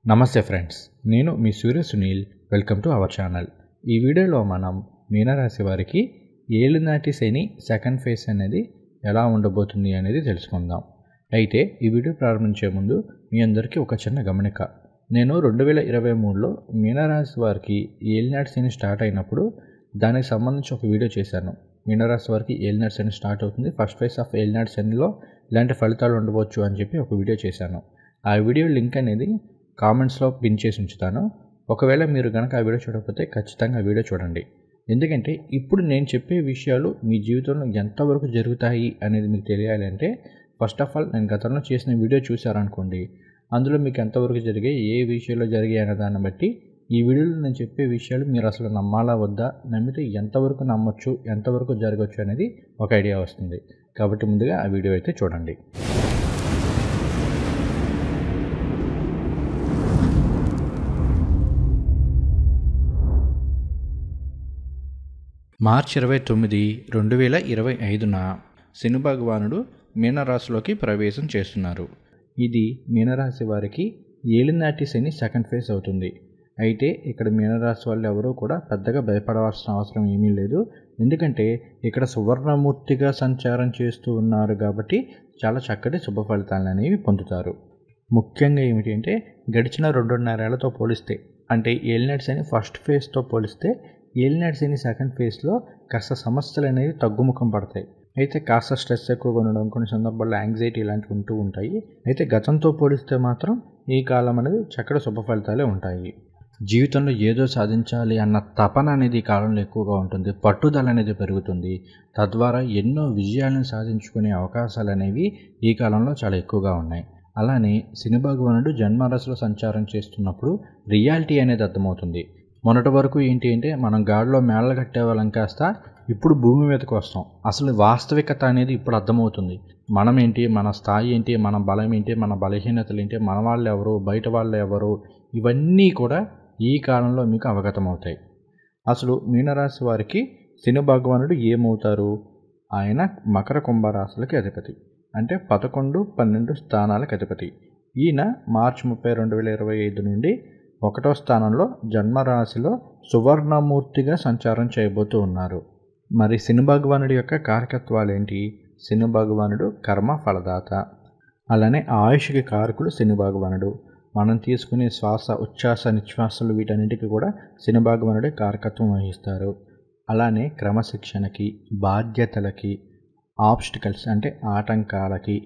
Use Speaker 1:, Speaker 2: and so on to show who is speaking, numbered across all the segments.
Speaker 1: నమస్తే ఫ్రెండ్స్, నేను మీ Surya Sunil. Welcome to our channel. ఈ వీడియోలో మనం మీనరాశి వారికి ఏలినాటి శని సెకండ్ ఫేజ్ అనేది ఎలా ఉండబోతుంది అనేది తెలుసుకుందాం. అయితే ఈ వీడియో ప్రారంభించే ముందు మీ అందరికీ ఒక చిన్న గమనిక. నేను 2023లో మీనరాశి వారికి ఏలినాటి శని స్టార్ట్ అయినప్పుడు దానికి సంబంధించి ఒక వీడియో చేశాను. మీనరాశి వారికి ఏలినాటి శని స్టార్ట్ అవుతుంది, ఫస్ట్ ఫేజ్ ఆఫ్ ఏలినాటి శనిలో ఇలాంటి ఫలితాలు ఉండవచ్చు అని చెప్పి ఒక వీడియో చేశాను. ఆ వీడియో లింక్ అనేది కామెంట్స్లో పిన్ చేసి ఉంచుతాను. ఒకవేళ మీరు కనుక ఆ వీడియో చూడకపోతే ఖచ్చితంగా ఆ వీడియో చూడండి. ఎందుకంటే ఇప్పుడు నేను చెప్పే విషయాలు మీ జీవితంలో ఎంతవరకు జరుగుతాయి అనేది మీకు తెలియాలి అంటే ఫస్ట్ ఆఫ్ ఆల్ నేను గతంలో చేసిన వీడియో చూసారనుకోండి, అందులో మీకు ఎంతవరకు జరిగాయి, ఏ విషయాల్లో జరిగాయి అనే దాన్ని బట్టి ఈ వీడియోలో నేను చెప్పే విషయాలు మీరు అసలు నమ్మాలా వద్దా, నమ్మితే ఎంతవరకు నమ్మొచ్చు, ఎంతవరకు జరగవచ్చు అనేది ఒక ఐడియా వస్తుంది. కాబట్టి ముందుగా ఆ వీడియో అయితే చూడండి. మార్చి 29, 2025న శని భగవానుడు మీనరాశిలోకి ప్రవేశం చేస్తున్నారు. ఇది మీనరాశి వారికి ఏలినాటి శని సెకండ్ ఫేజ్ అవుతుంది. అయితే ఇక్కడ మీనరాశి వాళ్ళు ఎవరూ కూడా పెద్దగా భయపడవలసిన అవసరం ఏమీ లేదు. ఎందుకంటే ఇక్కడ సువర్ణమూర్తిగా సంచారం చేస్తూ ఉన్నారు కాబట్టి చాలా చక్కటి శుభ ఫలితాలు అనేవి పొందుతారు. ముఖ్యంగా ఏమిటి అంటే గడిచిన 2.5 ఏళ్లతో పోలిస్తే, అంటే ఏలినాటి శని ఫస్ట్ ఫేజ్తో పోలిస్తే ఏలినాటి శని సెకండ్ ఫేజ్లో కాస్త సమస్యలు అనేవి తగ్గుముఖం పడతాయి. అయితే కాస్త స్ట్రెస్ ఎక్కువగా ఉండడం, కొన్ని సందర్భాల్లో యాంగ్జైటీ ఇలాంటివి ఉంటూ ఉంటాయి. అయితే గతంతో పోలిస్తే మాత్రం ఈ కాలం అనేది చక్కటి శుభ ఫలితాలే ఉంటాయి. జీవితంలో ఏదో సాధించాలి అన్న తపన అనేది ఈ కాలంలో ఎక్కువగా ఉంటుంది. పట్టుదల అనేది పెరుగుతుంది. తద్వారా ఎన్నో విజయాలను సాధించుకునే అవకాశాలు అనేవి ఈ కాలంలో చాలా ఎక్కువగా ఉన్నాయి. అలానే శని భగవానుడు జన్మరాశిలో సంచారం చేస్తున్నప్పుడు రియాలిటీ అనేది అర్థమవుతుంది. మొన్నటి వరకు ఏంటి అంటే మనం గాడిలో మేళలు కట్టేవాళ్ళం కాస్త ఇప్పుడు భూమి మీదకి వస్తాం. అసలు వాస్తవికత అనేది ఇప్పుడు అర్థమవుతుంది. మనం ఏంటి, మన స్థాయి ఏంటి, మన బలం ఏంటి, మన బలహీనతలు ఏంటి, మన వాళ్ళు ఎవరు, బయట వాళ్ళు ఎవరు, ఇవన్నీ కూడా ఈ కాలంలో మీకు అవగతమవుతాయి. అసలు మీనరాశి వారికి శని భగవానుడు ఏమవుతారు? ఆయన మకర కుంభరాశులకి అధిపతి, అంటే 11, 12 స్థానాలకు అధిపతి. ఈయన మార్చి 30, 2025 నుండి 1వ స్థానంలో జన్మరాశిలో సువర్ణమూర్తిగా సంచారం చేయబోతూ ఉన్నారు. మరి శని భగవానుడి యొక్క కారకత్వాలు ఏంటి? శని భగవానుడు కర్మ ఫలదాత, అలానే ఆయుష్కి కారకుడు శని భగవానుడు. మనం తీసుకునే శ్వాస, ఉచ్ఛ్వాస, నిశ్వాసాలు వీటన్నిటికీ కూడా శని భగవానుడే కారకత్వం వహిస్తారు. అలానే క్రమశిక్షణకి, బాధ్యతలకి, ఆబ్స్టికల్స్ అంటే ఆటంకాలకి,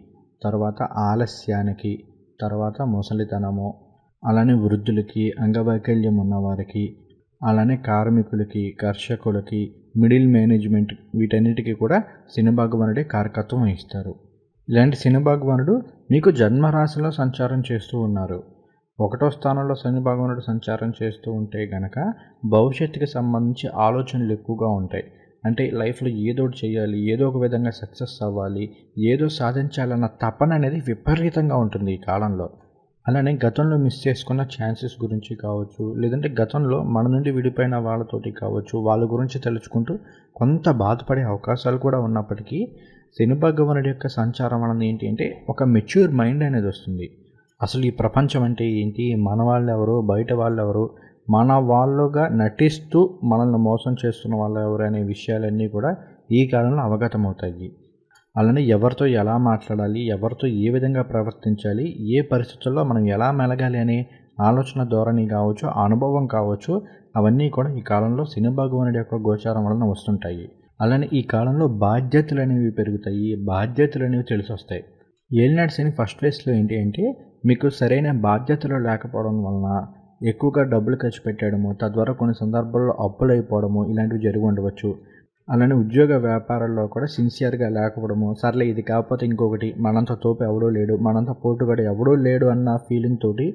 Speaker 1: తర్వాత ఆలస్యానికి, తర్వాత ముసలితనము, అలానే వృద్ధులకి, అంగవైకల్యం ఉన్నవారికి, అలానే కార్మికులకి, కర్షకులకి, మిడిల్ మేనేజ్మెంట్ వీటన్నిటికీ కూడా శని భగవానుడే కారకత్వం వహిస్తారు. ఇలాంటి శని భగవానుడు మీకు జన్మరాశిలో సంచారం చేస్తూ ఉన్నారు. 1వ స్థానంలో శని భగవానుడు సంచారం చేస్తూ ఉంటే గనక భవిష్యత్తుకి సంబంధించి ఆలోచనలు ఎక్కువగా ఉంటాయి. అంటే లైఫ్లో ఏదో చేయాలి, ఏదో ఒక విధంగా సక్సెస్ అవ్వాలి, ఏదో సాధించాలన్న తపన అనేది విపరీతంగా ఉంటుంది ఈ కాలంలో. అలానే గతంలో మిస్ చేసుకున్న ఛాన్సెస్ గురించి కావచ్చు, లేదంటే గతంలో మన నుండి విడిపోయిన వాళ్ళతోటి కావచ్చు, వాళ్ళ గురించి తెలుసుకుంటూ కొంత బాధపడే అవకాశాలు కూడా ఉన్నప్పటికీ శని భగవానుడి యొక్క సంచారం వలన ఏంటి అంటే ఒక మెచ్యూర్ మైండ్ అనేది వస్తుంది. అసలు ఈ ప్రపంచం అంటే ఏంటి, మన వాళ్ళు ఎవరు, బయట వాళ్ళు ఎవరు, మన వాళ్ళుగా నటిస్తూ మనల్ని మోసం చేస్తున్న వాళ్ళు ఎవరు అనే విషయాలన్నీ కూడా ఈ కాలంలో అవగతమవుతాయి. అలానే ఎవరితో ఎలా మాట్లాడాలి, ఎవరితో ఏ విధంగా ప్రవర్తించాలి, ఏ పరిస్థితుల్లో మనం ఎలా మెలగాలి అనే ఆలోచన ధోరణి కావచ్చు, అనుభవం కావచ్చు, అవన్నీ కూడా ఈ కాలంలో శని భగవానుడి యొక్క గోచారం వలన వస్తుంటాయి. అలానే ఈ కాలంలో బాధ్యతలు అనేవి పెరుగుతాయి, బాధ్యతలు అనేవి తెలిసి వస్తాయి. ఏలినాటి శని ఫస్ట్ ఫేజ్లో ఏంటి అంటే మీకు సరైన బాధ్యతలు లేకపోవడం వలన ఎక్కువగా డబ్బులు ఖర్చు పెట్టడము, తద్వారా కొన్ని సందర్భాల్లో అప్పులు అయిపోవడము ఇలాంటివి జరిగి ఉండవచ్చు. అలానే ఉద్యోగ వ్యాపారాల్లో కూడా సిన్సియర్గా లేకపోవడము, సర్లే ఇది కాకపోతే ఇంకొకటి, మనంత తోపు ఎవడో లేడు, మనంత పోటుగాడు ఎవడో లేడు అన్న ఫీలింగ్ తోటి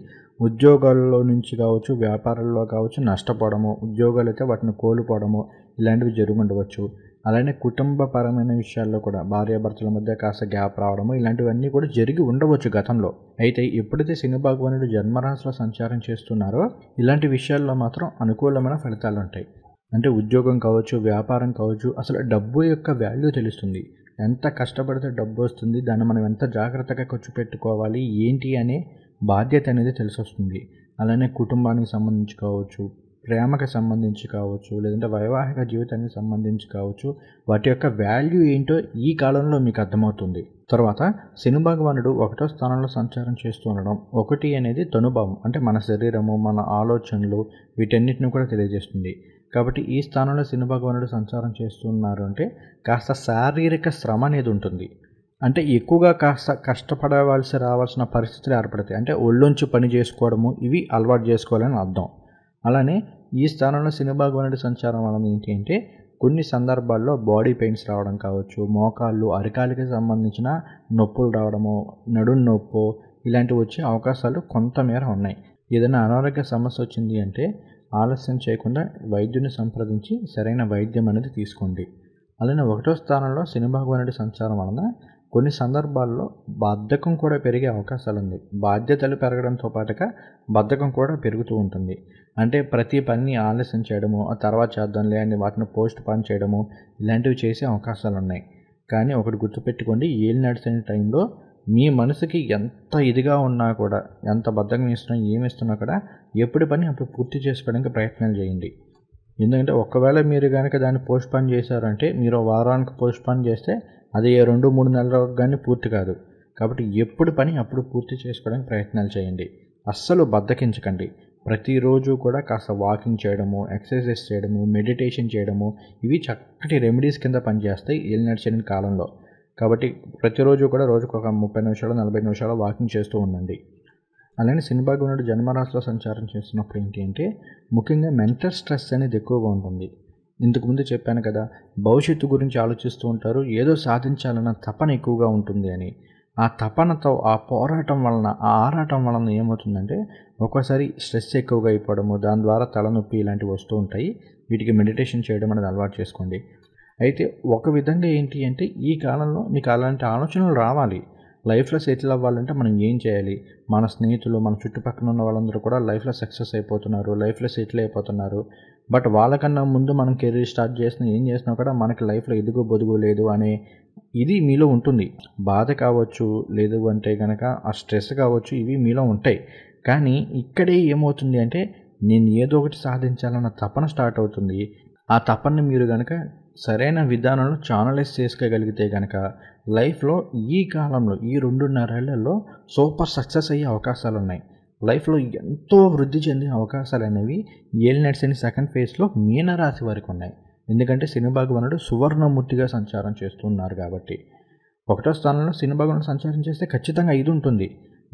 Speaker 1: ఉద్యోగాల్లో నుంచి కావచ్చు, వ్యాపారాల్లో కావచ్చు నష్టపోవడము, ఉద్యోగాలు అయితే వాటిని కోల్పోవడము ఇలాంటివి జరిగి ఉండవచ్చు. అలానే కుటుంబపరమైన విషయాల్లో కూడా భార్యాభర్తల మధ్య కాస్త గ్యాప్ రావడము ఇలాంటివన్నీ కూడా జరిగి ఉండవచ్చు గతంలో. అయితే ఎప్పుడైతే శని భగవానుడు జన్మరాశిలో సంచారం చేస్తున్నారో ఇలాంటి విషయాల్లో మాత్రం అనుకూలమైన ఫలితాలు ఉంటాయి. అంటే ఉద్యోగం కావచ్చు, వ్యాపారం కావచ్చు, అసలు డబ్బు యొక్క వాల్యూ తెలుస్తుంది. ఎంత కష్టపడితే డబ్బు వస్తుంది, దాన్ని మనం ఎంత జాగ్రత్తగా ఖర్చు పెట్టుకోవాలి ఏంటి అనే బాధ్యత అనేది తెలిసి వస్తుంది. అలానే కుటుంబానికి సంబంధించి కావచ్చు, ప్రేమకి సంబంధించి కావచ్చు, లేదంటే వైవాహిక జీవితానికి సంబంధించి కావచ్చు, వాటి యొక్క వాల్యూ ఏంటో ఈ కాలంలో మీకు అర్థమవుతుంది. తర్వాత శని భగవానుడు 1వ స్థానంలో సంచారం చేస్తూ ఉండడం, 1 అనేది తనుభావం, అంటే మన శరీరము, మన ఆలోచనలు, వీటన్నిటిని కూడా తెలియజేస్తుంది. కాబట్టి ఈ స్థానంలో శని భగవానుడు సంచారం చేస్తున్నారు అంటే కాస్త శారీరక శ్రమ అనేది ఉంటుంది. అంటే ఎక్కువగా కాస్త కష్టపడవలసి రావాల్సిన పరిస్థితులు ఏర్పడతాయి. అంటే ఒళ్ళొంచి పని చేసుకోవడము, ఇవి అలవాటు చేసుకోవాలని అర్థం. అలానే ఈ స్థానంలో శని భగవానుడి సంచారం వలన ఏంటి అంటే కొన్ని సందర్భాల్లో బాడీ పెయిన్స్ రావడం కావచ్చు, మోకాళ్ళు, అరికాలికి సంబంధించిన నొప్పులు రావడము, నడుం నొప్పో ఇలాంటివి వచ్చే అవకాశాలు కొంతమేర ఉన్నాయి. ఏదైనా అనారోగ్య సమస్య వచ్చింది అంటే ఆలస్యం చేయకుండా వైద్యుని సంప్రదించి సరైన వైద్యం అనేది తీసుకోండి. అలానే 1వ స్థానంలో శని భగవానుడి సంచారం వలన కొన్ని సందర్భాల్లో బద్ధకం కూడా పెరిగే అవకాశాలు ఉంది. బాధ్యతలు పెరగడంతో పాటుగా బద్ధకం కూడా పెరుగుతూ ఉంటుంది. అంటే ప్రతి పనిని ఆలస్యం చేయడము, ఆ తర్వాత చేద్దాంలే అని వాటిని పోస్ట్ పోన్ చేయడము, ఇలాంటివి చేసే అవకాశాలు ఉన్నాయి. కానీ ఒకటి గుర్తుపెట్టుకోండి, ఏలినాటి శని టైంలో మీ మనసుకి ఎంత ఇదిగా ఉన్నా కూడా, ఎంత బద్ధకం ఇస్తున్నా, ఏమిస్తున్నా కూడా ఎప్పుడు పని అప్పుడు పూర్తి చేసుకోవడానికి ప్రయత్నాలు చేయండి. ఎందుకంటే ఒకవేళ మీరు కనుక దాన్ని పోస్ట్ పోన్ చేశారంటే, మీరు వారానికి పోస్ట్ పోన్ చేస్తే అది 2-3 నెలల వరకు కానీ పూర్తి కాదు. కాబట్టి ఎప్పుడు పని అప్పుడు పూర్తి చేసుకోవడానికి ప్రయత్నాలు చేయండి. అస్సలు బద్ధకించకండి. ప్రతిరోజు కూడా కాస్త వాకింగ్ చేయడము, ఎక్సర్సైజ్ చేయడము, మెడిటేషన్ చేయడము, ఇవి చక్కటి రెమెడీస్ కింద పనిచేస్తాయి ఏలినాటి శని కాలంలో. కాబట్టి ప్రతిరోజు కూడా రోజుకు ఒక 30 నిమిషాలు, 40 నిమిషాలు వాకింగ్ చేస్తూ ఉండండి. అలానే శని భగవానుడు జన్మరాశిలో సంచారం చేస్తున్నప్పుడు ఏంటి అంటే ముఖ్యంగా మెంటల్ స్ట్రెస్ అనేది ఎక్కువగా ఉంటుంది. ఇంతకుముందు చెప్పాను కదా, భవిష్యత్తు గురించి ఆలోచిస్తూ ఉంటారు, ఏదో సాధించాలన్న తపన ఎక్కువగా ఉంటుంది అని. ఆ తపనతో, ఆ పోరాటం వలన, ఆ ఆరాటం వలన ఏమవుతుందంటే ఒక్కోసారి స్ట్రెస్ ఎక్కువగా అయిపోవడము, దాని ద్వారా తలనొప్పి ఇలాంటివి వస్తూ ఉంటాయి. వీటికి మెడిటేషన్ చేయడం అనేది అలవాటు చేసుకోండి. అయితే ఒక విధంగా ఏంటి అంటే ఈ కాలంలో మీకు అలాంటి ఆలోచనలు రావాలి. లైఫ్లో సెటిల్ అవ్వాలంటే మనం ఏం చేయాలి? మన స్నేహితులు, మన చుట్టుపక్కల ఉన్న వాళ్ళందరూ కూడా లైఫ్లో సక్సెస్ అయిపోతున్నారు, లైఫ్లో సెటిల్ అయిపోతున్నారు. బట్ వాళ్ళకన్నా ముందు మనం కెరీర్ స్టార్ట్ చేసినా ఏం చేసినా కూడా మనకి లైఫ్లో ఎదుగు బొదుగు లేదు అనే ఇది మీలో ఉంటుంది. బాధ కావచ్చు, లేదు అంటే కనుక ఆ స్ట్రెస్ కావచ్చు, ఇవి మీలో ఉంటాయి. కానీ ఇక్కడే ఏమవుతుంది అంటే నేను ఏదో ఒకటి సాధించాలన్న తపన స్టార్ట్ అవుతుంది. ఆ తపనని మీరు కనుక సరైన విధానంలో ఛానలైజ్ చేసుకోగలిగితే కనుక లైఫ్లో ఈ కాలంలో ఈ 2.5 ఏళ్లలో సూపర్ సక్సెస్ అయ్యే అవకాశాలు ఉన్నాయి. లైఫ్లో ఎంతో వృద్ధి చెందే అవకాశాలు అనేవి ఏలినాటి శని సెకండ్ ఫేజ్లో మీనరాశి వారికి ఉన్నాయి. ఎందుకంటే శని భగవానుడు సువర్ణమూర్తిగా సంచారం చేస్తున్నారు కాబట్టి. 1వ స్థానంలో శని భగవానుడు సంచారం చేస్తే ఖచ్చితంగా ఇది ఉంటుంది.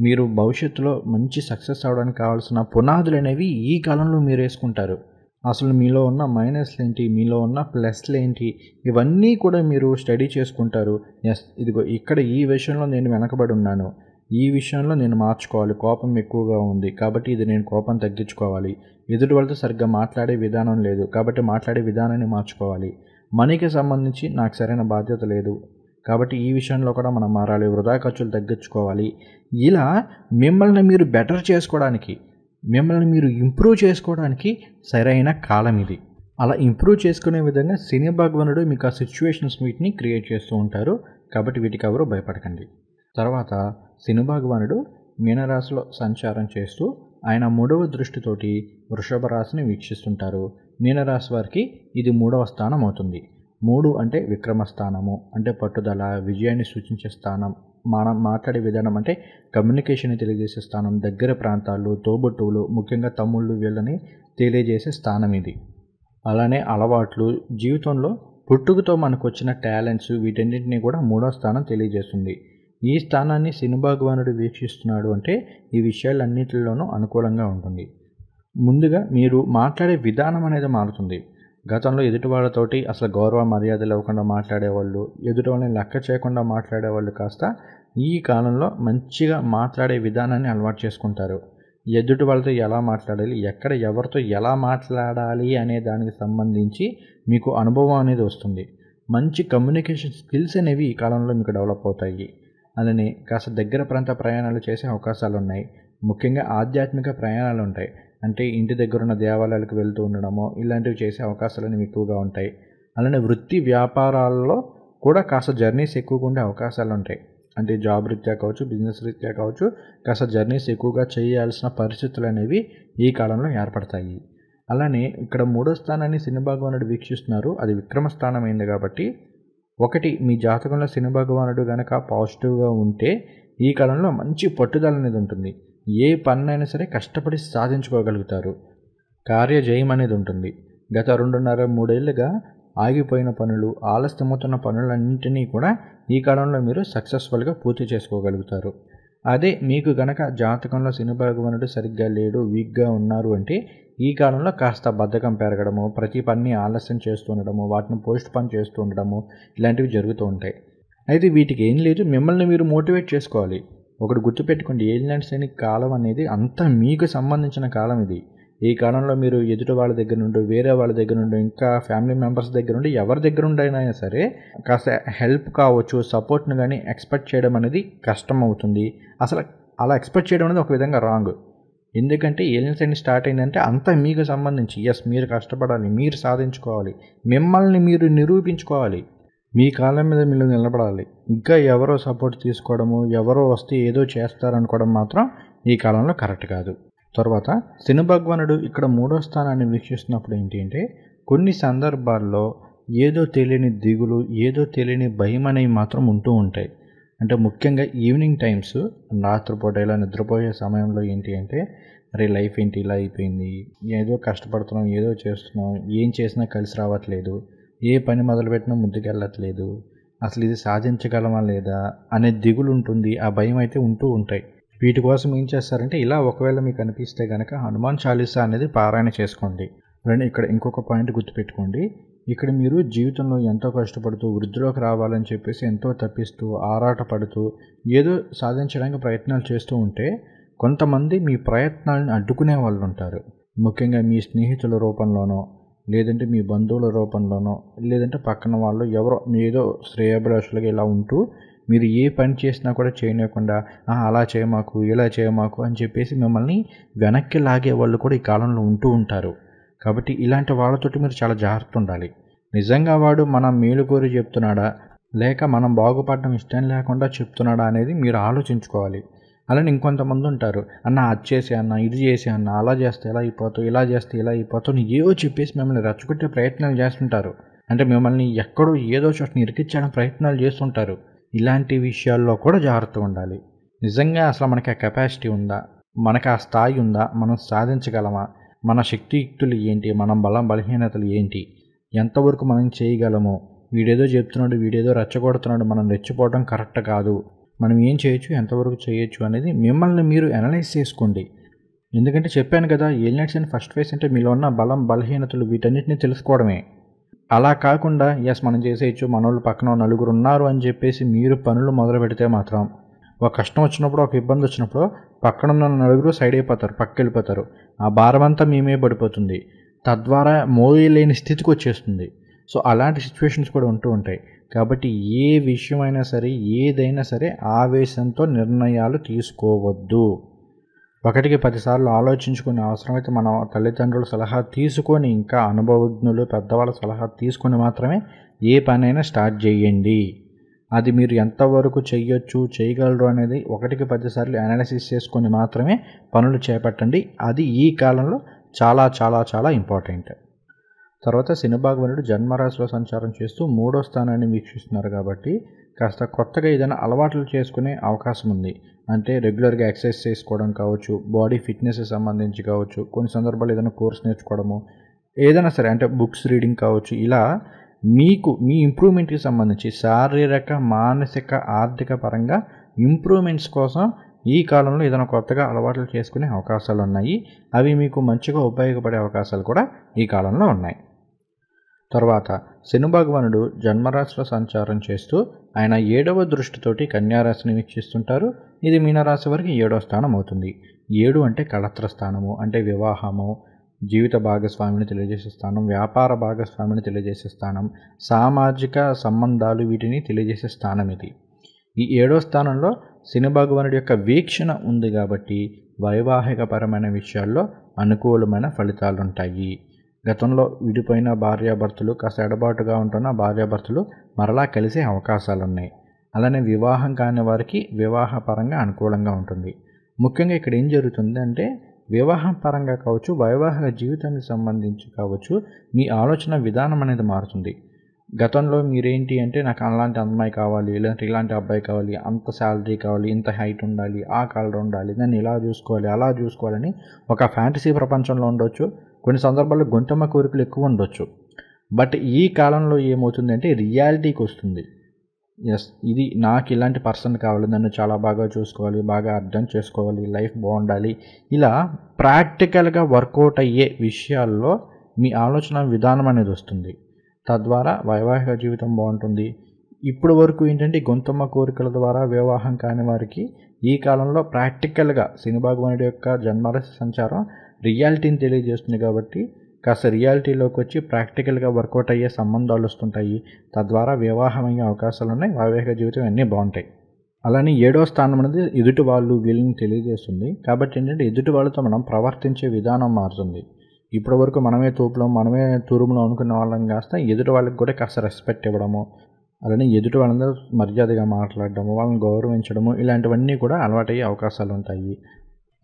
Speaker 1: మీరు భవిష్యత్తులో మంచి సక్సెస్ అవ్వడానికి కావాల్సిన పునాదులు అనేవి ఈ కాలంలో మీరు వేసుకుంటారు. అసలు మీలో ఉన్న మైనస్లు ఏంటి, మీలో ఉన్న ప్లస్లు ఏంటి, ఇవన్నీ కూడా మీరు స్టడీ చేసుకుంటారు. ఎస్, ఇదిగో ఇక్కడ ఈ విషయంలో నేను వెనకబడి ఉన్నాను, ఈ విషయంలో నేను మార్చుకోవాలి, కోపం ఎక్కువగా ఉంది కాబట్టి ఇది నేను కోపం తగ్గించుకోవాలి, ఎదుటి వాళ్ళతో సరిగ్గా మాట్లాడే విధానం లేదు కాబట్టి మాట్లాడే విధానాన్ని మార్చుకోవాలి, మనీకి సంబంధించి నాకు సరైన బాధ్యత లేదు కాబట్టి ఈ విషయంలో కూడా మనం మారాలి, వృధా ఖర్చులు తగ్గించుకోవాలి. ఇలా మిమ్మల్ని మీరు బెటర్ చేసుకోవడానికి, మిమ్మల్ని మీరు ఇంప్రూవ్ చేసుకోవడానికి సరైన కాలం ఇది. అలా ఇంప్రూవ్ చేసుకునే విధంగా శని భగవానుడు మీకు ఆ సిచ్యువేషన్స్ వీటిని క్రియేట్ చేస్తూ ఉంటారు. కాబట్టి వీటికి ఎవరు భయపడకండి. తర్వాత శని భగవానుడు మీనరాశిలో సంచారం చేస్తూ ఆయన 3వ దృష్టితోటి వృషభ రాశిని వీక్షిస్తుంటారు. మీనరాశి వారికి ఇది 3వ స్థానం అవుతుంది. 3 అంటే విక్రమ స్థానము, అంటే పట్టుదల, విజయాన్ని సూచించే స్థానం. మనం మాట్లాడే విధానం అంటే కమ్యూనికేషన్ తెలియజేసే స్థానం, దగ్గర ప్రాంతాలు, తోబుట్టువులు, ముఖ్యంగా తమ్ముళ్ళు వీళ్ళని తెలియజేసే స్థానం ఇది. అలానే అలవాట్లు, జీవితంలో పుట్టుకతో మనకు వచ్చిన టాలెంట్స్, వీటన్నింటినీ కూడా 3వ స్థానం తెలియజేస్తుంది. ఈ స్థానాన్ని శని భగవానుడు వీక్షిస్తున్నాడు అంటే ఈ విషయాలన్నింటిలోనూ అనుకూలంగా ఉంటుంది. ముందుగా మీరు మాట్లాడే విధానం అనేది మారుతుంది. గతంలో ఎదుటి వాళ్ళతోటి అసలు గౌరవ మర్యాదలు ఇవ్వకుండా మాట్లాడేవాళ్ళు, ఎదుటి వాళ్ళని లెక్క చేయకుండా మాట్లాడేవాళ్ళు కాస్త ఈ కాలంలో మంచిగా మాట్లాడే విధానాన్ని అలవాటు చేసుకుంటారు. ఎదుటి వాళ్ళతో ఎలా మాట్లాడాలి, ఎక్కడ ఎవరితో ఎలా మాట్లాడాలి అనే దానికి సంబంధించి మీకు అనుభవం అనేది వస్తుంది. మంచి కమ్యూనికేషన్ స్కిల్స్ అనేవి ఈ కాలంలో మీకు డెవలప్ అవుతాయి. అలానే కాస్త దగ్గర ప్రాంత ప్రయాణాలు చేసే అవకాశాలు ఉన్నాయి. ముఖ్యంగా ఆధ్యాత్మిక ప్రయాణాలు ఉంటాయి. అంటే ఇంటి దగ్గర ఉన్న దేవాలయాలకు వెళ్తూ ఉండడము, ఇలాంటివి చేసే అవకాశాలు అనేవి ఎక్కువగా ఉంటాయి. అలానే వృత్తి వ్యాపారాల్లో కూడా కాస్త జర్నీస్ ఎక్కువగా ఉండే అవకాశాలు ఉంటాయి. అంటే జాబ్ రీత్యా కావచ్చు, బిజినెస్ రీత్యా కావచ్చు, కాస్త జర్నీస్ ఎక్కువగా చేయాల్సిన పరిస్థితులు అనేవి ఈ కాలంలో ఏర్పడతాయి. అలానే ఇక్కడ 3వ స్థానాన్ని శని భగవానుడు వీక్షిస్తున్నారు. అది విక్రమ స్థానం అయింది కాబట్టి, ఒకటి మీ జాతకంలో శని భగవానుడు గనక పాజిటివ్గా ఉంటే ఈ కాలంలో మంచి పట్టుదల అనేది ఉంటుంది. ఏ పన్నైనా సరే కష్టపడి సాధించుకోగలుగుతారు. కార్యజయం అనేది ఉంటుంది. గత 2.5-3 ఏళ్ళుగా ఆగిపోయిన పనులు, ఆలస్యమవుతున్న పనులన్నింటినీ కూడా ఈ కాలంలో మీరు సక్సెస్ఫుల్గా పూర్తి చేసుకోగలుగుతారు. అదే మీకు గనక జాతకంలో శని భగవానుడు సరిగ్గా లేడు, వీక్గా ఉన్నారు అంటే ఈ కాలంలో కాస్త బద్ధకం పెరగడము, ప్రతి పని ఆలస్యం చేస్తూ ఉండడము, వాటిని పోస్ట్ పోన్ చేస్తూ ఉండడము, ఇలాంటివి జరుగుతూ ఉంటాయి. అయితే వీటికి ఏం లేదు, మిమ్మల్ని మీరు మోటివేట్ చేసుకోవాలి. ఒకటి గుర్తుపెట్టుకోండి, ఏలినాటి శని కాలం అనేది అంతా మీకు సంబంధించిన కాలం ఇది. ఈ కాలంలో మీరు ఎదుటి వాళ్ళ దగ్గర నుండి, వేరే వాళ్ళ దగ్గర నుండి, ఇంకా ఫ్యామిలీ మెంబర్స్ దగ్గర నుండి, ఎవరి దగ్గర నుండి అయినా సరే కాస్త హెల్ప్ కావచ్చు, సపోర్ట్ని కానీ ఎక్స్పెక్ట్ చేయడం అనేది కష్టం అవుతుంది. అసలు అలా ఎక్స్పెక్ట్ చేయడం అనేది ఒక విధంగా రాంగ్. ఎందుకంటే ఏలినాటి శని స్టార్ట్ అయిందంటే అంతా మీకు సంబంధించి. మీరు కష్టపడాలి, మీరు సాధించుకోవాలి, మిమ్మల్ని మీరు నిరూపించుకోవాలి, మీ కాలం మీద మీరు నిలబడాలి. ఇంకా ఎవరో సపోర్ట్ తీసుకోవడము, ఎవరో వస్తే ఏదో చేస్తారనుకోవడం మాత్రం ఈ కాలంలో కరెక్ట్ కాదు. తర్వాత శని భగవానుడు ఇక్కడ 3వ స్థానాన్ని వీక్షిస్తున్నప్పుడు ఏంటి అంటే, కొన్ని సందర్భాల్లో ఏదో తెలియని దిగులు, ఏదో తెలియని భయం అనేవి మాత్రం ఉంటూ ఉంటాయి. అంటే ముఖ్యంగా ఈవినింగ్ టైమ్స్, రాత్రిపూట ఇలా నిద్రపోయే సమయంలో ఏంటి అంటే, అరే లైఫ్ ఏంటి ఇలా అయిపోయింది, ఏదో కష్టపడుతున్నాం, ఏదో చేస్తున్నాం, ఏం చేసినా కలిసి రావట్లేదు, ఏ పని మొదలుపెట్టినా ముందుకెళ్ళట్లేదు, అసలు ఇది సాధించగలమా లేదా అనే దిగులు ఉంటుంది, ఆ భయం అయితే ఉంటూ ఉంటాయి. వీటి కోసం ఏం చేస్తారంటే, ఇలా ఒకవేళ మీకు అనిపిస్తే కనుక హనుమాన్ చాలీసా అనేది పారాయణ చేసుకోండి. ఇక్కడ ఇంకొక పాయింట్ గుర్తుపెట్టుకోండి, ఇక్కడ మీరు జీవితంలో ఎంతో కష్టపడుతూ వృద్ధిలోకి రావాలని చెప్పేసి ఎంతో తప్పిస్తూ ఆరాట పడుతూ ఏదో సాధించడానికి ప్రయత్నాలు చేస్తూ ఉంటే కొంతమంది మీ ప్రయత్నాలను అడ్డుకునే వాళ్ళు ఉంటారు. ముఖ్యంగా మీ స్నేహితుల రూపంలోనో, లేదంటే మీ బంధువుల రూపంలోనో, లేదంటే పక్కన వాళ్ళు ఎవరో ఏదో శ్రేయోభిలాషులుగా ఇలా ఉంటూ మీరు ఏ పని చేసినా కూడా చేయనివ్వకుండా అలా చేయమాకు, ఇలా చేయమాకు అని చెప్పేసి మిమ్మల్ని వెనక్కి లాగే వాళ్ళు కూడా ఈ కాలంలో ఉంటూ ఉంటారు. కాబట్టి ఇలాంటి వాళ్ళతోటి మీరు చాలా జాగ్రత్త ఉండాలి. నిజంగా వాడు మన మేలు కోరి చెప్తున్నాడా, లేక మనం బాగుపడడం ఇష్టం లేకుండా చెప్తున్నాడా అనేది మీరు ఆలోచించుకోవాలి. అలానే ఇంకొంతమంది ఉంటారు, అన్న అది చేసే అన్న, ఇది చేసే అన్న, అలా చేస్తే ఎలా అయిపోతావు, ఇలా చేస్తే ఇలా అయిపోతావు, ఏవో చెప్పేసి మిమ్మల్ని రెచ్చగొట్టే ప్రయత్నాలు చేస్తుంటారు. అంటే మిమ్మల్ని ఎక్కడో ఏదో చోట ఇరికించడం ప్రయత్నాలు చేస్తుంటారు. ఇలాంటి విషయాల్లో కూడా జాగ్రత్తగా ఉండాలి. నిజంగా అసలు మనకి ఆ కెపాసిటీ ఉందా, మనకు ఆ స్థాయి ఉందా, మనం సాధించగలమా, మన శక్తియుక్తులు ఏంటి, మన బలం బలహీనతలు ఏంటి, ఎంతవరకు మనం చేయగలము, వీడేదో చెప్తున్నాడు, వీడేదో రెచ్చగొడుతున్నాడు, మనం రెచ్చిపోవడం కరెక్ట్ కాదు, మనం ఏం చేయొచ్చు, ఎంతవరకు చేయొచ్చు అనేది మిమ్మల్ని మీరు అనలైజ్ చేసుకోండి. ఎందుకంటే చెప్పాను కదా, ఏలినాటి శని ఫస్ట్ ఫేజ్ అంటే మీలో ఉన్న బలం బలహీనతలు వీటన్నిటిని తెలుసుకోవడమే. అలా కాకుండా మనం చేసేయచ్చు, మనోళ్ళు పక్కన నలుగురు ఉన్నారు అని చెప్పేసి మీరు పనులు మొదలు పెడితే మాత్రం ఒక కష్టం వచ్చినప్పుడు, ఒక ఇబ్బంది వచ్చినప్పుడు పక్కన ఉన్న నలుగురు సైడ్ అయిపోతారు, పక్కకి వెళ్ళిపోతారు. ఆ భారం అంతా మేమే పడిపోతుంది, తద్వారా మోయలేని స్థితికి వచ్చేస్తుంది. సో అలాంటి సిచ్యువేషన్స్ కూడా ఉంటూ ఉంటాయి. కాబట్టి ఏ విషయమైనా సరే, ఏదైనా సరే ఆవేశంతో నిర్ణయాలు తీసుకోవద్దు. ఒకటికి 10 సార్లు ఆలోచించుకుని, అవసరమైతే మన తల్లిదండ్రుల సలహా తీసుకొని, ఇంకా అనుభవజ్ఞులు పెద్దవాళ్ళ సలహా తీసుకొని మాత్రమే ఏ పనైనా స్టార్ట్ చేయండి. అది మీరు ఎంతవరకు చేయొచ్చు, చేయగలరు అనేది 1కి 10 సార్లు అనాలిసిస్ చేసుకొని మాత్రమే పనులు చేపట్టండి. అది ఈ కాలంలో చాలా చాలా చాలా ఇంపార్టెంట్. తర్వాత శని భగవానుడు జన్మరాశిలో సంచారం చేస్తూ 3వ స్థానాన్ని వీక్షిస్తున్నారు కాబట్టి కాస్త కొత్తగా ఏదైనా అలవాట్లు చేసుకునే అవకాశం ఉంది. అంటే రెగ్యులర్గా ఎక్సర్సైజ్ చేసుకోవడం కావచ్చు, బాడీ ఫిట్నెస్ సంబంధించి కావచ్చు, కొన్ని సందర్భాలు ఏదైనా కోర్స్ నేర్చుకోవడము, ఏదైనా సరే అంటే బుక్స్ రీడింగ్ కావచ్చు, ఇలా మీకు మీ ఇంప్రూవ్మెంట్కి సంబంధించి శారీరక, మానసిక, ఆర్థిక పరంగా ఇంప్రూవ్మెంట్స్ కోసం ఈ కాలంలో ఏదైనా కొత్తగా అలవాట్లు చేసుకునే అవకాశాలు ఉన్నాయి. అవి మీకు మంచిగా ఉపయోగపడే అవకాశాలు కూడా ఈ కాలంలో ఉన్నాయి. తర్వాత శని భగవానుడు జన్మరాశిలో సంచారం చేస్తూ ఆయన 7వ దృష్టితోటి కన్యారాశిని వీక్షిస్తుంటారు. ఇది మీనరాశి వరకు 7వ స్థానం అవుతుంది. 7 అంటే కళత్ర స్థానము, అంటే వివాహము, జీవిత భాగస్వామిని తెలియజేసే స్థానం, వ్యాపార భాగస్వామిని తెలియజేసే స్థానం, సామాజిక సంబంధాలు, వీటిని తెలియజేసే స్థానం ఇది. ఈ 7వ స్థానంలో శని భగవానుడి యొక్క వీక్షణ ఉంది కాబట్టి వైవాహిక పరమైన విషయాల్లో అనుకూలమైన ఫలితాలు ఉంటాయి. గతంలో విడిపోయిన భార్యాభర్తలు, కాస్త ఎడబాటుగా ఉంటున్న భార్యాభర్తలు మరలా కలిసే అవకాశాలు ఉన్నాయి. అలానే వివాహం కాని వారికి వివాహపరంగా అనుకూలంగా ఉంటుంది. ముఖ్యంగా ఇక్కడ ఏం జరుగుతుంది అంటే వివాహం పరంగా కావచ్చు, వైవాహిక జీవితానికి సంబంధించి కావచ్చు, మీ ఆలోచన విధానం అనేది మారుతుంది. గతంలో మీరేంటి అంటే నాకు అలాంటి అమ్మాయి కావాలి, లేదంటే ఇలాంటి అబ్బాయి కావాలి, అంత శాలరీ కావాలి, ఇంత హైట్ ఉండాలి, ఆ కలర్ ఉండాలి, నన్ను ఇలా చూసుకోవాలి, అలా చూసుకోవాలని ఒక ఫ్యాంటసీ ప్రపంచంలో ఉండొచ్చు. కొన్ని సందర్భాల్లో గొంతమ్మ కోరికలు ఎక్కువ ఉండొచ్చు. బట్ ఈ కాలంలో ఏమవుతుందంటే రియాలిటీకి వస్తుంది. ఎస్, ఇది నాకు ఇలాంటి పర్సన్ కావాలి, నన్ను చాలా బాగా చూసుకోవాలి, బాగా అర్థం చేసుకోవాలి, లైఫ్ బాగుండాలి, ఇలా ప్రాక్టికల్గా వర్కౌట్ అయ్యే విషయాల్లో మీ ఆలోచన విధానం అనేది వస్తుంది. తద్వారా వైవాహిక జీవితం బాగుంటుంది. ఇప్పుడు వరకు ఏంటంటే గొంతమ్మ కోరికల ద్వారా వివాహం కాని వారికి ఈ కాలంలో ప్రాక్టికల్గా శని భగవానుడి యొక్క జన్మరాశి సంచారం రియాలిటీని తెలియజేస్తుంది. కాబట్టి కాస్త రియాలిటీలోకి వచ్చి ప్రాక్టికల్గా వర్కౌట్ అయ్యే సంబంధాలు వస్తుంటాయి. తద్వారా వివాహం అయ్యే అవకాశాలు ఉన్నాయి. వైవాహిక జీవితం అన్నీ బాగుంటాయి. అలానే 7వ స్థానం అనేది ఎదుటి వాళ్ళు వీళ్ళని తెలియజేస్తుంది. కాబట్టి ఏంటంటే ఎదుటి వాళ్ళతో మనం ప్రవర్తించే విధానం మారుతుంది. ఇప్పటి వరకు మనమే తోపులో మనమే తూరుములో అనుకున్న వాళ్ళం కాస్త ఎదుటి వాళ్ళకి కూడా కాస్త రెస్పెక్ట్ ఇవ్వడము, అలానే ఎదుటి వాళ్ళందరూ మర్యాదగా మాట్లాడడము, వాళ్ళని గౌరవించడము, ఇలాంటివన్నీ కూడా అలవాటయ్యే అవకాశాలు ఉంటాయి.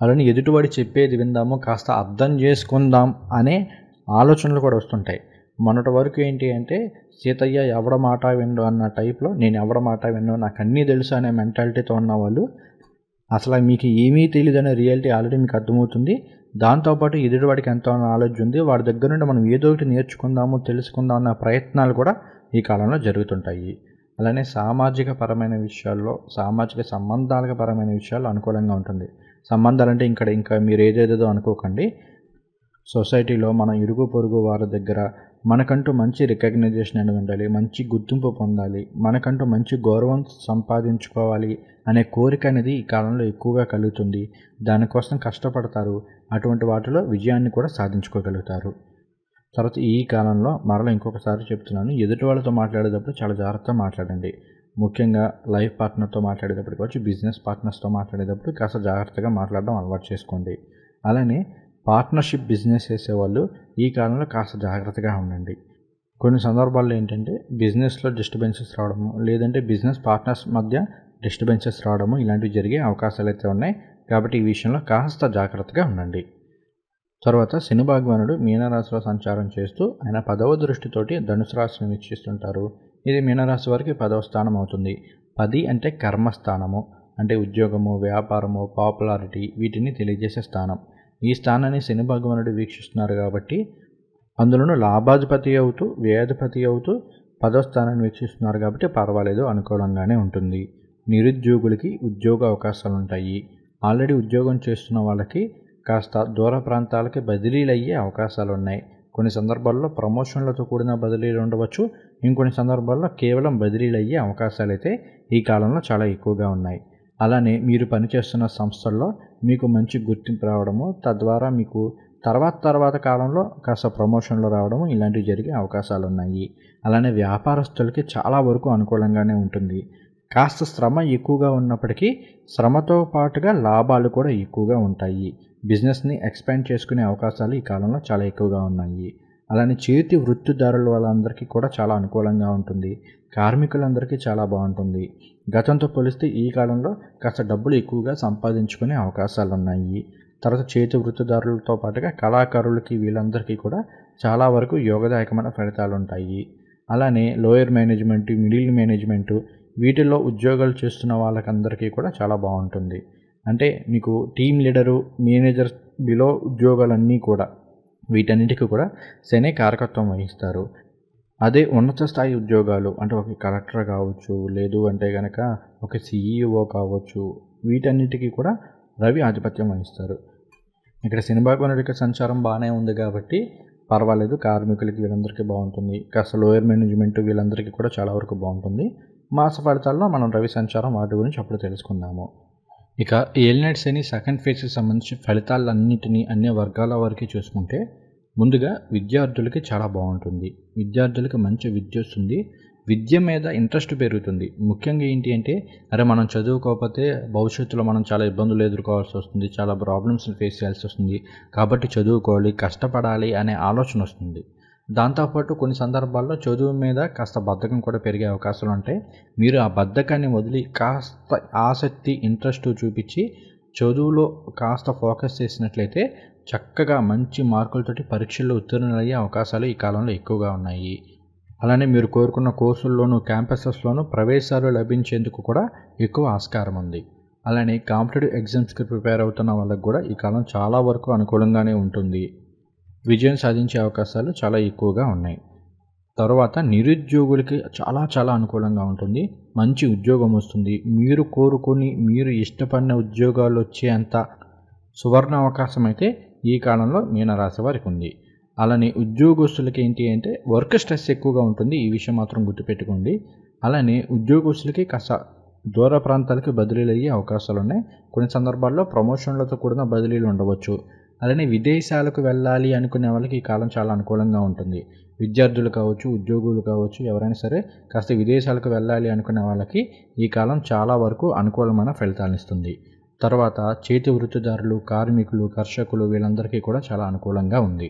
Speaker 1: అలానే ఎదుటివాడి చెప్పేది విందాము, కాస్త అర్థం చేసుకుందాం అనే ఆలోచనలు కూడా వస్తుంటాయి. మొన్నటి వరకు ఏంటి అంటే సీతయ్య ఎవడ మాట విండు అన్న టైప్లో నేను ఎవడ మాట విన్ను, నాకు అన్నీ తెలుసు అనే మెంటాలిటీతో ఉన్న వాళ్ళు అసలు మీకు ఏమీ తెలియదు అనే రియాలిటీ ఆల్రెడీ మీకు అర్థమవుతుంది. దాంతోపాటు ఎదుటివాడికి ఎంతో నాలెడ్జ్ ఉంది, వాడి దగ్గర నుండి మనం ఏదో ఒకటి నేర్చుకుందాము, తెలుసుకుందాం అన్న ప్రయత్నాలు కూడా ఈ కాలంలో జరుగుతుంటాయి. అలానే సామాజిక పరమైన విషయాల్లో, సామాజిక సంబంధాలకు పరమైన విషయాల్లో అనుకూలంగా ఉంటుంది. సంబంధాలంటే ఇంకా మీరు ఏదేదో అనుకోకండి. సొసైటీలో మన ఇరుగు పొరుగు వారి దగ్గర మనకంటూ మంచి రికగ్నైజేషన్ అనేది ఉండాలి, మంచి గుర్తింపు పొందాలి, మనకంటూ మంచి గౌరవం సంపాదించుకోవాలి అనే కోరిక అనేది ఈ కాలంలో ఎక్కువగా కలుగుతుంది. దానికోసం కష్టపడతారు. అటువంటి వాటిలో విజయాన్ని కూడా సాధించుకోగలుగుతారు. తర్వాత ఈ కాలంలో మరలా ఇంకొకసారి చెప్తున్నాను, ఎదుటి వాళ్ళతో మాట్లాడేటప్పుడు చాలా జాగ్రత్తగా మాట్లాడండి. ముఖ్యంగా లైఫ్ పార్ట్నర్తో మాట్లాడేటప్పుడు కావచ్చు, బిజినెస్ పార్ట్నర్స్తో మాట్లాడేటప్పుడు కాస్త జాగ్రత్తగా మాట్లాడడం అలవాటు చేసుకోండి. అలానే పార్ట్నర్షిప్ బిజినెస్ చేసేవాళ్ళు ఈ కాలంలో కాస్త జాగ్రత్తగా ఉండండి. కొన్ని సందర్భాల్లో ఏంటంటే బిజినెస్లో డిస్టర్బెన్సెస్ రావడము, లేదంటే బిజినెస్ పార్ట్నర్స్ మధ్య డిస్టర్బెన్సెస్ రావడము, ఇలాంటివి జరిగే అవకాశాలు అయితే ఉన్నాయి. కాబట్టి ఈ విషయంలో కాస్త జాగ్రత్తగా ఉండండి. తర్వాత శని భగవానుడు మీనరాశిలో సంచారం చేస్తూ ఆయన 10వ దృష్టితోటి ధనుసు రాశిని వీక్షిస్తుంటారు. ఇది మీనరాశి వారికి 10వ స్థానం అవుతుంది. 10 అంటే కర్మస్థానము, అంటే ఉద్యోగము, వ్యాపారము, పాపులారిటీ వీటిని తెలియజేసే స్థానం. ఈ స్థానాన్ని శని భగవానుడు వీక్షిస్తున్నారు కాబట్టి అందులోనూ లాభాధిపతి అవుతూ వ్యయాధిపతి అవుతూ 10వ స్థానాన్ని వీక్షిస్తున్నారు కాబట్టి పర్వాలేదు, అనుకూలంగానే ఉంటుంది. నిరుద్యోగులకి ఉద్యోగ అవకాశాలు ఉంటాయి. ఆల్రెడీ ఉద్యోగం చేస్తున్న వాళ్ళకి కాస్త దూర ప్రాంతాలకి బదిలీలు అయ్యే అవకాశాలు ఉన్నాయి. కొన్ని సందర్భాల్లో ప్రమోషన్లతో కూడిన బదిలీలు ఉండవచ్చు. ఇంకొన్ని సందర్భాల్లో కేవలం బదిలీలు అయ్యే అవకాశాలు అయితే ఈ కాలంలో చాలా ఎక్కువగా ఉన్నాయి. అలానే మీరు పనిచేస్తున్న సంస్థల్లో మీకు మంచి గుర్తింపు రావడము, తద్వారా మీకు తర్వాత కాలంలో కాస్త ప్రమోషన్లు రావడము, ఇలాంటివి జరిగే అవకాశాలు ఉన్నాయి. అలానే వ్యాపారస్తులకి చాలా వరకు అనుకూలంగానే ఉంటుంది. కాస్త శ్రమ ఎక్కువగా ఉన్నప్పటికీ శ్రమతో పాటుగా లాభాలు కూడా ఎక్కువగా ఉంటాయి. బిజినెస్ని ఎక్స్పాండ్ చేసుకునే అవకాశాలు ఈ కాలంలో చాలా ఎక్కువగా ఉన్నాయి. అలానే చేతి వృత్తిదారుల వాళ్ళందరికీ కూడా చాలా అనుకూలంగా ఉంటుంది. కార్మికులందరికీ చాలా బాగుంటుంది. గతంతో పోలిస్తే ఈ కాలంలో కాస్త డబ్బులు ఎక్కువగా సంపాదించుకునే అవకాశాలు ఉన్నాయి. తర్వాత చేతి వృత్తిదారులతో పాటుగా కళాకారులకి వీళ్ళందరికీ కూడా చాలా వరకు యోగదాయకమైన ఫలితాలు ఉంటాయి. అలానే లోయర్ మేనేజ్మెంట్, మిడిల్ మేనేజ్మెంటు వీటిల్లో ఉద్యోగాలు చేస్తున్న వాళ్ళకందరికీ కూడా చాలా బాగుంటుంది. అంటే మీకు టీమ్ లీడరు, మేనేజర్ బిలో ఉద్యోగాలన్నీ కూడా వీటన్నిటికీ కూడా శని కారకత్వం వహిస్తారు. అదే ఉన్నత స్థాయి ఉద్యోగాలు అంటే ఒక కలెక్టర్ కావచ్చు, లేదు అంటే కనుక ఒక CEO కావచ్చు, వీటన్నిటికీ కూడా రవి ఆధిపత్యం వహిస్తారు. ఇక్కడ శని భగవానుడి యొక్క సంచారం బాగానే ఉంది కాబట్టి పర్వాలేదు, కార్మికులకి వీళ్ళందరికీ బాగుంటుంది. కాస్త లోయర్ మేనేజ్మెంట్ వీళ్ళందరికీ కూడా చాలా వరకు బాగుంటుంది. మాస ఫలితాల్లో మనం రవి సంచారం వాటి గురించి అప్పుడు తెలుసుకుందాము. ఇక ఏలినాటి శని సెకండ్ ఫేజ్కి సంబంధించి ఫలితాలన్నింటినీ అన్ని వర్గాల వారికి చూసుకుంటే ముందుగా విద్యార్థులకి చాలా బాగుంటుంది. విద్యార్థులకి మంచి విద్య వస్తుంది. విద్య మీద ఇంట్రెస్ట్ పెరుగుతుంది. ముఖ్యంగా ఏంటి అంటే మనం చదువుకోకపోతే భవిష్యత్తులో మనం చాలా ఇబ్బందులు ఎదుర్కోవాల్సి వస్తుంది, చాలా ప్రాబ్లమ్స్ని ఫేస్ చేయాల్సి వస్తుంది. కాబట్టి చదువుకోవాలి, కష్టపడాలి అనే ఆలోచన వస్తుంది. దాంతోపాటు కొన్ని సందర్భాల్లో చదువు మీద కాస్త బద్ధకం కూడా పెరిగే అవకాశాలు ఉంటాయి. మీరు ఆ బద్ధకాన్ని వదిలి కాస్త ఆసక్తి, ఇంట్రెస్ట్ చూపించి చదువులో కాస్త ఫోకస్ చేసినట్లయితే చక్కగా మంచి మార్కులతోటి పరీక్షల్లో ఉత్తీర్ణులయ్యే అవకాశాలు ఈ కాలంలో ఎక్కువగా ఉన్నాయి. అలానే మీరు కోరుకున్న కోర్సుల్లోనూ క్యాంపసెస్లోనూ ప్రవేశాలు లభించేందుకు కూడా ఎక్కువ ఆస్కారం ఉంది. అలానే కాంపిటేటివ్ ఎగ్జామ్స్కి ప్రిపేర్ అవుతున్న వాళ్ళకి కూడా ఈ కాలం చాలా వరకు అనుకూలంగానే ఉంటుంది. విజయం సాధించే అవకాశాలు చాలా ఎక్కువగా ఉన్నాయి. తర్వాత నిరుద్యోగులకి చాలా అనుకూలంగా ఉంటుంది. మంచి ఉద్యోగం వస్తుంది. మీరు కోరుకొని మీరు ఇష్టపడిన ఉద్యోగాలు వచ్చేంత సువర్ణ అవకాశం అయితే ఈ కాలంలో మీనరాశి వారికి ఉంది. అలానే ఉద్యోగస్తులకి ఏంటి అంటే వర్క్ స్ట్రెస్ ఎక్కువగా ఉంటుంది. ఈ విషయం మాత్రం గుర్తుపెట్టుకోండి. అలానే ఉద్యోగస్తులకి కాస్త దూర ప్రాంతాలకి బదిలీలు అయ్యే అవకాశాలు ఉన్నాయి. కొన్ని సందర్భాల్లో ప్రమోషన్లతో కూడిన బదిలీలు ఉండవచ్చు. అలానే విదేశాలకు వెళ్ళాలి అనుకునే వాళ్ళకి ఈ కాలం చాలా అనుకూలంగా ఉంటుంది. విద్యార్థులు కావచ్చు, ఉద్యోగులు కావచ్చు, ఎవరైనా సరే కాస్త విదేశాలకు వెళ్ళాలి అనుకునే వాళ్ళకి ఈ కాలం చాలా వరకు అనుకూలమైన ఫలితాలను ఇస్తుంది. తర్వాత చేతి వృత్తిదారులు, కార్మికులు, కర్షకులు వీళ్ళందరికీ కూడా చాలా అనుకూలంగా ఉంది.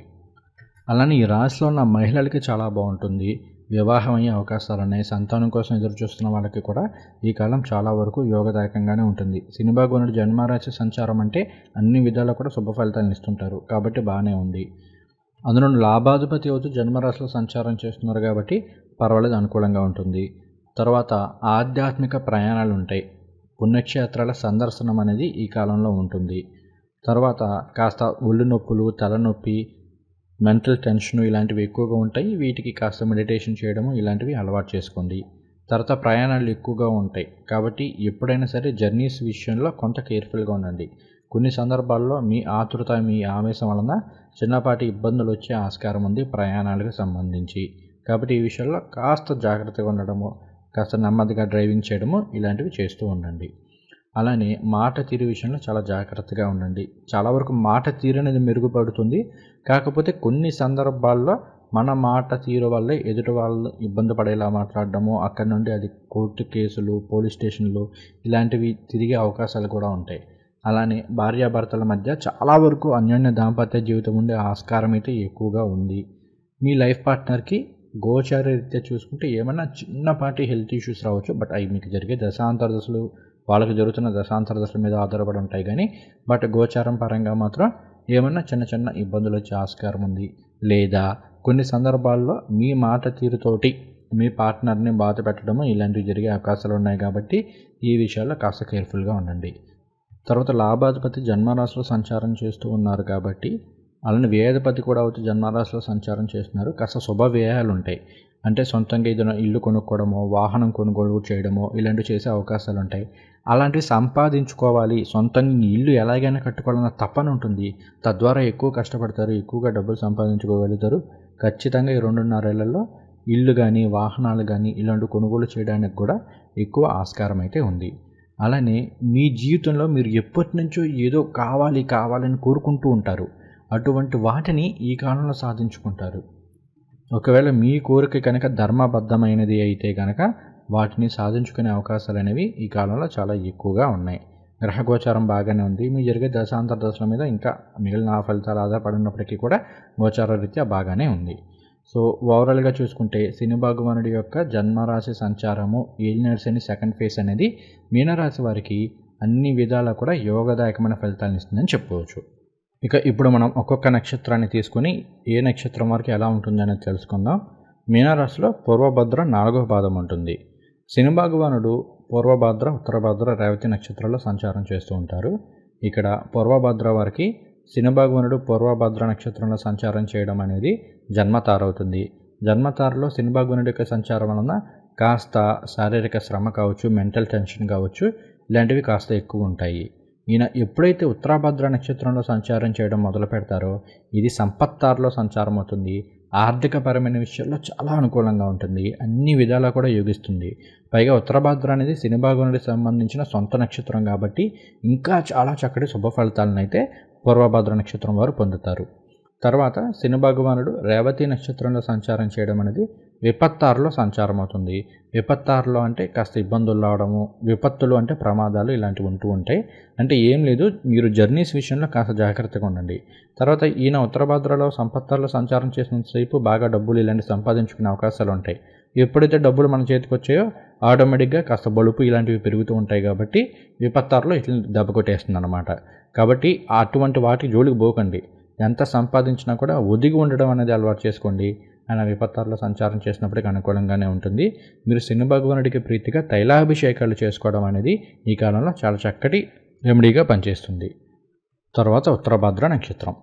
Speaker 1: అలానే ఈ రాశిలో ఉన్న మహిళలకి చాలా బాగుంటుంది. వివాహం అయ్యే అవకాశాలు ఉన్నాయి. సంతానం కోసం ఎదురు చూస్తున్న వాళ్ళకి కూడా ఈ కాలం చాలా వరకు యోగదాయకంగానే ఉంటుంది. శని భగవానుడు జన్మరాశి సంచారం అంటే అన్ని విధాలా కూడా శుభ ఫలితాలను ఇస్తుంటారు కాబట్టి బాగానే ఉంది. అందులో లాభాధిపతి అవుతూ జన్మరాశిలో సంచారం చేస్తున్నారు కాబట్టి పర్వాలేదు, అనుకూలంగా ఉంటుంది. తర్వాత ఆధ్యాత్మిక ప్రయాణాలు ఉంటాయి. పుణ్యక్షేత్రాల సందర్శనం అనేది ఈ కాలంలో ఉంటుంది. తర్వాత కాస్త ఒళ్ళు నొప్పులు, తలనొప్పి, మెంటల్ టెన్షన్ ఇలాంటివి ఎక్కువగా ఉంటాయి. వీటికి కాస్త మెడిటేషన్ చేయడము ఇలాంటివి అలవాటు చేసుకోండి. తర్వాత ప్రయాణాలు ఎక్కువగా ఉంటాయి కాబట్టి ఎప్పుడైనా సరే జర్నీస్ విషయంలో కొంత కేర్ఫుల్గా ఉండండి. కొన్ని సందర్భాల్లో మీ ఆతృత, మీ ఆవేశం వలన చిన్నపాటి ఇబ్బందులు వచ్చే ఆస్కారం ఉంది ప్రయాణాలకు సంబంధించి. కాబట్టి ఈ విషయంలో కాస్త జాగ్రత్తగా ఉండడము, కాస్త నెమ్మదిగా డ్రైవింగ్ చేయడము ఇలాంటివి చేస్తూ ఉండండి. అలానే మాట తీరు విషయంలో చాలా జాగ్రత్తగా ఉండండి. చాలా వరకు మాట తీరు అనేది మెరుగుపడుతుంది. కాకపోతే కొన్ని సందర్భాల్లో మన మాట తీరు వల్లే ఎదుటి వాళ్ళు ఇబ్బంది పడేలా మాట్లాడడము, అక్కడి నుండి అది కోర్టు కేసులు, పోలీస్ స్టేషన్లు ఇలాంటివి తిరిగే అవకాశాలు కూడా ఉంటాయి. అలానే భార్యాభర్తల మధ్య చాలా వరకు అన్యోన్య దాంపత్య జీవితం ఉండే ఆస్కారం అయితే ఎక్కువగా ఉంది. మీ లైఫ్ పార్ట్నర్కి గోచార రీత్యా చూసుకుంటే ఏమన్నా చిన్నపాటి హెల్త్ ఇష్యూస్ రావచ్చు. బట్ అవి మీకు జరిగే దశాంతర దశలు, వాళ్ళకి జరుగుతున్న దశాంతర దశల మీద ఆధారపడి ఉంటాయి. కానీ బట్ గోచారం పరంగా మాత్రం ఏమన్నా చిన్న ఇబ్బందులు వచ్చే ఆస్కారం ఉంది. లేదా కొన్ని సందర్భాల్లో మీ మాట తీరుతోటి మీ పార్ట్నర్ని బాధ పెట్టడము ఇలాంటివి జరిగే అవకాశాలు ఉన్నాయి. కాబట్టి ఈ విషయాల్లో కాస్త కేర్ఫుల్గా ఉండండి. తర్వాత లాభాధిపతి జన్మరాశిలో సంచారం చేస్తూ ఉన్నారు కాబట్టి, అలానే వ్యయాధిపతి కూడా అవుతూ జన్మరాశిలో సంచారం చేస్తున్నారు. కాస్త శుభ వ్యయాలు ఉంటాయి. అంటే సొంతంగా ఏదైనా ఇల్లు కొనుక్కోవడమో, వాహనం కొనుగోలు చేయడమో ఇలాంటివి చేసే అవకాశాలు ఉంటాయి. అలాంటివి సంపాదించుకోవాలి, సొంతంగా ఇల్లు ఎలాగైనా కట్టుకోవాలన్న తపన ఉంటుంది. తద్వారా ఎక్కువ కష్టపడతారు, ఎక్కువగా డబ్బులు సంపాదించుకోగలుగుతారు. ఖచ్చితంగా ఈ 2.5 ఏళ్లలో ఇల్లు కానీ, వాహనాలు కానీ ఇలాంటి కొనుగోలు చేయడానికి కూడా ఎక్కువ ఆస్కారం అయితే ఉంది. అలానే మీ జీవితంలో మీరు ఎప్పటి నుంచో ఏదో కావాలని కోరుకుంటూ ఉంటారు. అటువంటి వాటిని ఈ కాలంలో సాధించుకుంటారు. ఒకవేళ మీ కోరిక కనుక ధర్మబద్ధమైనది అయితే కనుక వాటిని సాధించుకునే అవకాశాలు అనేవి ఈ కాలంలో చాలా ఎక్కువగా ఉన్నాయి. గ్రహగోచారం బాగానే ఉంది. మీ జరిగే దశాంతర దశల మీద ఇంకా మిగిలిన ఫలితాలు ఆధారపడినప్పటికీ కూడా గోచార రీత్యా బాగానే ఉంది. సో ఓవరాల్గా చూసుకుంటే శని భగవానుడి యొక్క జన్మరాశి సంచారము, ఏలినాటి శని సెకండ్ ఫేజ్ అనేది మీనరాశి వారికి అన్ని విధాలా కూడా యోగదాయకమైన ఫలితాలను ఇస్తుందని చెప్పుకోవచ్చు. ఇక ఇప్పుడు మనం ఒక్కొక్క నక్షత్రాన్ని తీసుకొని ఏ నక్షత్రం వరకు ఎలా ఉంటుంది అనేది తెలుసుకుందాం. మీనరాశిలో పూర్వభద్ర 4వ పాదం ఉంటుంది. శని భగవానుడు పూర్వభద్ర, ఉత్తరభద్ర, రేవతి నక్షత్రాల్లో సంచారం చేస్తూ ఉంటారు. ఇక్కడ పూర్వభద్ర వారికి శని భగవానుడు పూర్వభద్ర నక్షత్రంలో సంచారం చేయడం అనేది జన్మతార అవుతుంది. జన్మతారలో శని భగవానుడి యొక్క సంచారం వలన కాస్త శారీరక శ్రమ కావచ్చు, మెంటల్ టెన్షన్ కావచ్చు ఇలాంటివి కాస్త ఎక్కువ ఉంటాయి. ఈయన ఎప్పుడైతే ఉత్తరాభద్ర నక్షత్రంలో సంచారం చేయడం మొదలు పెడతారో ఇది సంపత్తారలో సంచారం అవుతుంది. ఆర్థికపరమైన విషయాల్లో చాలా అనుకూలంగా ఉంటుంది. అన్ని విధాలా కూడా యోగిస్తుంది. పైగా ఉత్తరాభద్ర అనేది శని భగవానుడికి సంబంధించిన సొంత నక్షత్రం కాబట్టి ఇంకా చాలా చక్కటి శుభ ఫలితాలను అయితే పూర్వభద్ర నక్షత్రం వారు పొందుతారు. తర్వాత శని భగవానుడు రేవతి నక్షత్రంలో సంచారం చేయడం అనేది విపత్తారులో సంచారం అవుతుంది. విపత్తారులో అంటే కాస్త ఇబ్బందులు రావడము, విపత్తులు అంటే ప్రమాదాలు ఇలాంటివి ఉంటూ ఉంటాయి. అంటే ఏం లేదు, మీరు జర్నీస్ విషయంలో కాస్త జాగ్రత్తగా ఉండండి. తర్వాత ఈయన ఉత్తర భాద్రలో సంపత్తారులో సంచారం చేసినంతసేపు బాగా డబ్బులు ఇలాంటివి సంపాదించుకునే అవకాశాలు ఉంటాయి. ఎప్పుడైతే డబ్బులు మన చేతికి వచ్చాయో ఆటోమేటిక్గా కాస్త బలుపు ఇలాంటివి పెరుగుతూ ఉంటాయి కాబట్టి విపత్తారులో ఇట్లా దెబ్బ కొట్టేస్తుంది అనమాట. కాబట్టి అటువంటి వాటి జోలికి పోకండి. ఎంత సంపాదించినా కూడా ఒదిగి ఉండడం అనేది అలవాటు చేసుకోండి. ఆయన విపత్తారులో సంచారం చేసినప్పటికీ అనుకూలంగానే ఉంటుంది. మీరు శని భగవానుడికి ప్రీతిగా తైలాభిషేకాలు చేసుకోవడం అనేది ఈ కాలంలో చాలా చక్కటి రెమెడీగా పనిచేస్తుంది. తర్వాత ఉత్తరభద్ర నక్షత్రం.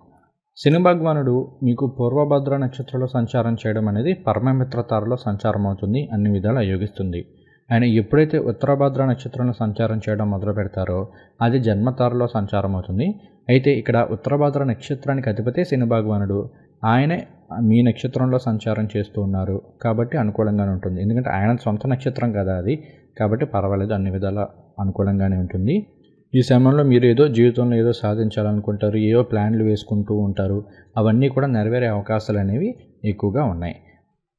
Speaker 1: శని భగవానుడు మీకు పూర్వభద్ర నక్షత్రంలో సంచారం చేయడం అనేది పరమమిత్ర తారలో సంచారం అవుతుంది, అన్ని విధాలా యోగిస్తుంది. ఆయన ఎప్పుడైతే ఉత్తరభద్ర నక్షత్రంలో సంచారం చేయడం మొదలు పెడతారో అది జన్మతారలో సంచారం అవుతుంది. అయితే ఇక్కడ ఉత్తరభద్ర నక్షత్రానికి అధిపతి శని భగవానుడు, ఆయనే మీ నక్షత్రంలో సంచారం చేస్తూ ఉన్నారు కాబట్టి అనుకూలంగానే ఉంటుంది. ఎందుకంటే ఆయన సొంత నక్షత్రం కదా అది, కాబట్టి పర్వాలేదు, అన్ని విధాలా అనుకూలంగానే ఉంటుంది. ఈ సమయంలో మీరు ఏదో జీవితంలో ఏదో సాధించాలనుకుంటారు, ఏవో ప్లాన్లు వేసుకుంటూ ఉంటారు, అవన్నీ కూడా నెరవేరే అవకాశాలు అనేవి ఎక్కువగా ఉన్నాయి.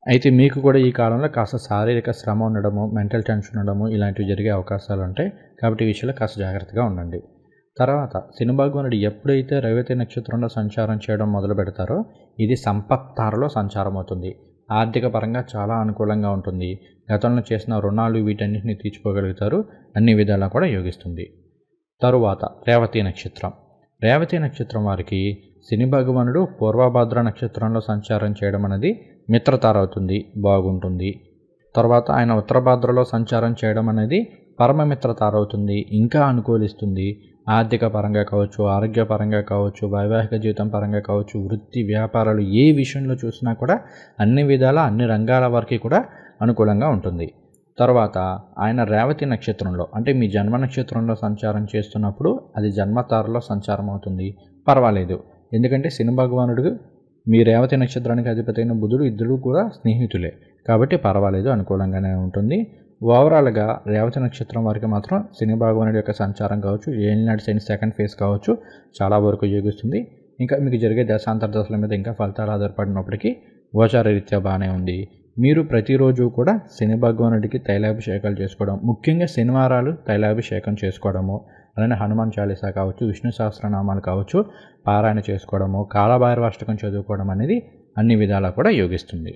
Speaker 1: అయితే మీకు కూడా ఈ కాలంలో కాస్త శారీరక శ్రమ ఉండడము, మెంటల్ టెన్షన్ ఉండడము ఇలాంటివి జరిగే అవకాశాలు ఉంటాయి. కాబట్టి ఈ విషయంలో కాస్త జాగ్రత్తగా ఉండండి. తర్వాత శని భగవానుడు ఎప్పుడైతే రేవతి నక్షత్రంలో సంచారం చేయడం మొదలు పెడతారో ఇది సంపత్తారలో సంచారం అవుతుంది. ఆర్థిక పరంగా చాలా అనుకూలంగా ఉంటుంది. గతంలో చేసిన రుణాలు వీటన్నిటిని తీర్చుకోగలుగుతారు, అన్ని విధాలా కూడా యోగిస్తుంది. తరువాత రేవతి నక్షత్రం. రేవతి నక్షత్రం వారికి శని భగవానుడు పూర్వభద్ర నక్షత్రంలో సంచారం చేయడం అనేది మిత్రతార అవుతుంది, బాగుంటుంది. తర్వాత ఆయన ఉత్తరభద్రలో సంచారం చేయడం అనేది పరమమిత్రతార అవుతుంది, ఇంకా అనుకూలిస్తుంది. ఆర్థిక పరంగా కావచ్చు, ఆరోగ్యపరంగా కావచ్చు, వైవాహిక జీవితం పరంగా కావచ్చు, వృత్తి వ్యాపారాలు ఏ విషయంలో చూసినా కూడా అన్ని విధాల అన్ని రంగాల వారికి కూడా అనుకూలంగా ఉంటుంది. తర్వాత ఆయన రేవతి నక్షత్రంలో అంటే మీ జన్మ నక్షత్రంలో సంచారం చేస్తున్నప్పుడు అది జన్మతారలో సంచారం అవుతుంది, పర్వాలేదు. ఎందుకంటే శని భగవానుడు మీ రేవతి నక్షత్రానికి అధిపతి అయిన బుధుడు ఇద్దరు కూడా స్నేహితులే కాబట్టి పర్వాలేదు, అనుకూలంగానే ఉంటుంది. ఓవరాల్గా రేవతి నక్షత్రం వారికి మాత్రం శని భగవానుడి యొక్క సంచారం కావచ్చు, ఏలినాటి శని సెకండ్ ఫేజ్ కావచ్చు, చాలా వరకు యోగిస్తుంది. ఇంకా మీకు జరిగే దశాంతర దశల మీద ఇంకా ఫలితాలు ఆధారపడినప్పటికీ గోచార రీత్యా బాగానే ఉంది. మీరు ప్రతిరోజు కూడా శని భగవానుడికి తైలాభిషేకాలు చేసుకోవడం, ముఖ్యంగా శనివారాలు తైలాభిషేకం చేసుకోవడము, అలానే హనుమాన్ చాలీసా కావచ్చు, విష్ణు సహస్రనామాలు కావచ్చు పారాయణ చేసుకోవడము, కాలభైరవాష్టకం చదువుకోవడం అనేది అన్ని విధాలా కూడా యోగిస్తుంది.